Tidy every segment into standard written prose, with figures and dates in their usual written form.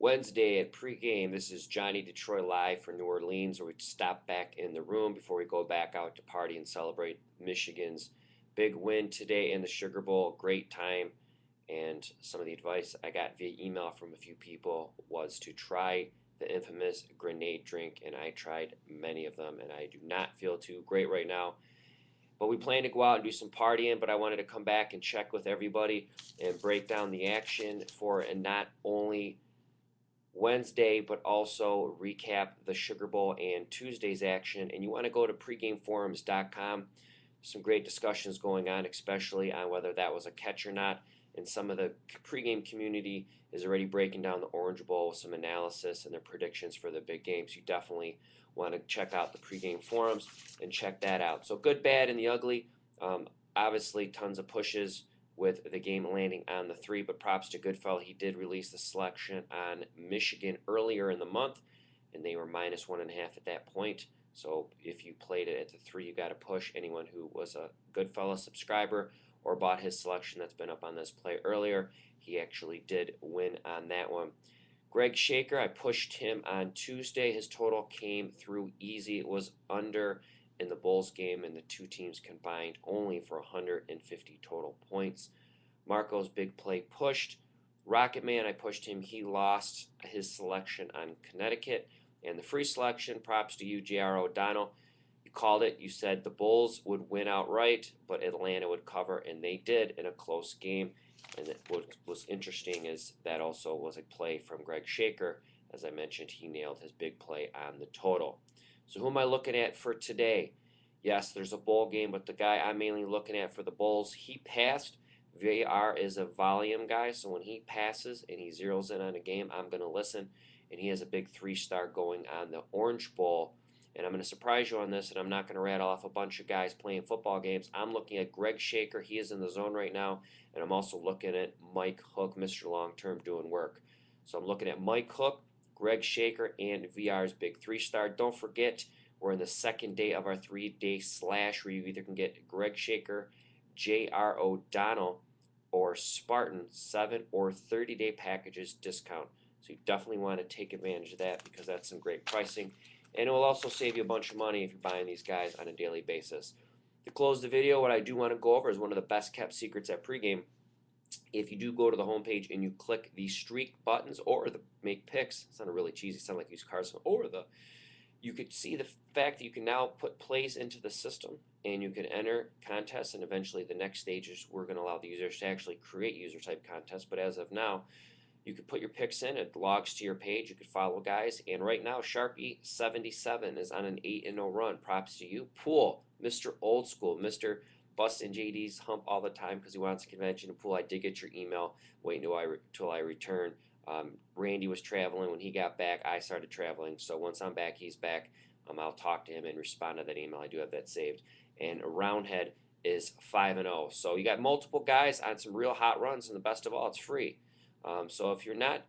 Wednesday at pregame. This is Johnny Detroit live for New Orleans, where we stop back in the room before we go back out to party and celebrate Michigan's big win today in the Sugar Bowl. Great time. And some of the advice I got via email from a few people was to try the infamous grenade drink, and I tried many of them, and I do not feel too great right now. But we plan to go out and do some partying, but I wanted to come back and check with everybody and break down the action for and not only Wednesday, but also recap the Sugar Bowl and Tuesday's action. And you want to go to pregameforums.com. Some great discussions going on, especially on whether that was a catch or not. And some of the pregame community is already breaking down the Orange Bowl with some analysis and their predictions for the big games. You definitely want to check out the pregame forums and check that out. So good, bad, and the ugly. Obviously, tons of pushes with the game landing on the 3, but props to Goodfellow. He did release the selection on Michigan earlier in the month, and they were -1.5 at that point. So if you played it at the 3, you got to push. Anyone who was a Goodfellow subscriber or bought his selection that's been up on this play earlier, he actually did win on that one. Greg Shaker, I pushed him on Tuesday. His total came through easy. It was under in the Bulls game, and the two teams combined only for 150 total points. Marco's big play pushed. Rocket Man, I pushed him. He lost his selection on Connecticut. And the free selection, props to you, J.R. O'Donnell. You called it. You said the Bulls would win outright, but Atlanta would cover, and they did in a close game. And what was interesting is that also was a play from Greg Shaker. As I mentioned, he nailed his big play on the total. So who am I looking at for today? Yes, there's a bowl game, but the guy I'm mainly looking at for the Bulls, he passed. VAR is a volume guy, so when he passes and he zeroes in on a game, I'm going to listen. And he has a big 3-star going on the Orange Bowl. And I'm going to surprise you on this, and I'm not going to rattle off a bunch of guys playing football games. I'm looking at Greg Shaker. He is in the zone right now. And I'm also looking at Mike Hook, Mr. Long-Term, doing work. So I'm looking at Mike Hook, Greg Shaker, and VR's big 3-star. Don't forget, we're in the second day of our 3-day slash where you either can get Greg Shaker, J.R. O'Donnell, or Spartan 7 or 30-day packages discount. So you definitely want to take advantage of that because that's some great pricing. And it will also save you a bunch of money if you're buying these guys on a daily basis. To close the video, what I do want to go over is one of the best kept secrets at pregame. If you do go to the homepage and you click the streak buttons or the make picks, it's not a really cheesy sound like use Carson, or you could see the fact that you can now put plays into the system and you can enter contests, and eventually the next stage is we're going to allow the users to actually create user type contests. But as of now, you could put your picks in, it logs to your page, you could follow guys, and right now Sharpie77 is on an 8-0 run. Props to you. Pool, Mr. Old School, Mr. Busting JD's hump all the time because he wants a convention. And Pool, I did get your email. Wait until I return. Randy was traveling. When he got back, I started traveling. So once I'm back, he's back. I'll talk to him and respond to that email. I do have that saved. And Roundhead is 5-0. So you got multiple guys on some real hot runs, and the best of all, it's free. So if you're not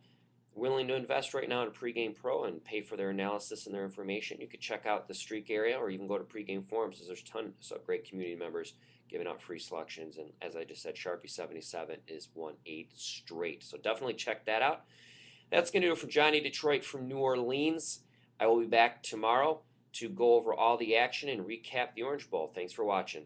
willing to invest right now in Pregame Pro and pay for their analysis and their information, you could check out the Streak area or even go to Pregame Forums. There's tons of great community members giving out free selections. And as I just said, Sharpie77 is 1-8 straight. So definitely check that out. That's going to do it for Johnny Detroit from New Orleans. I will be back tomorrow to go over all the action and recap the Orange Bowl. Thanks for watching.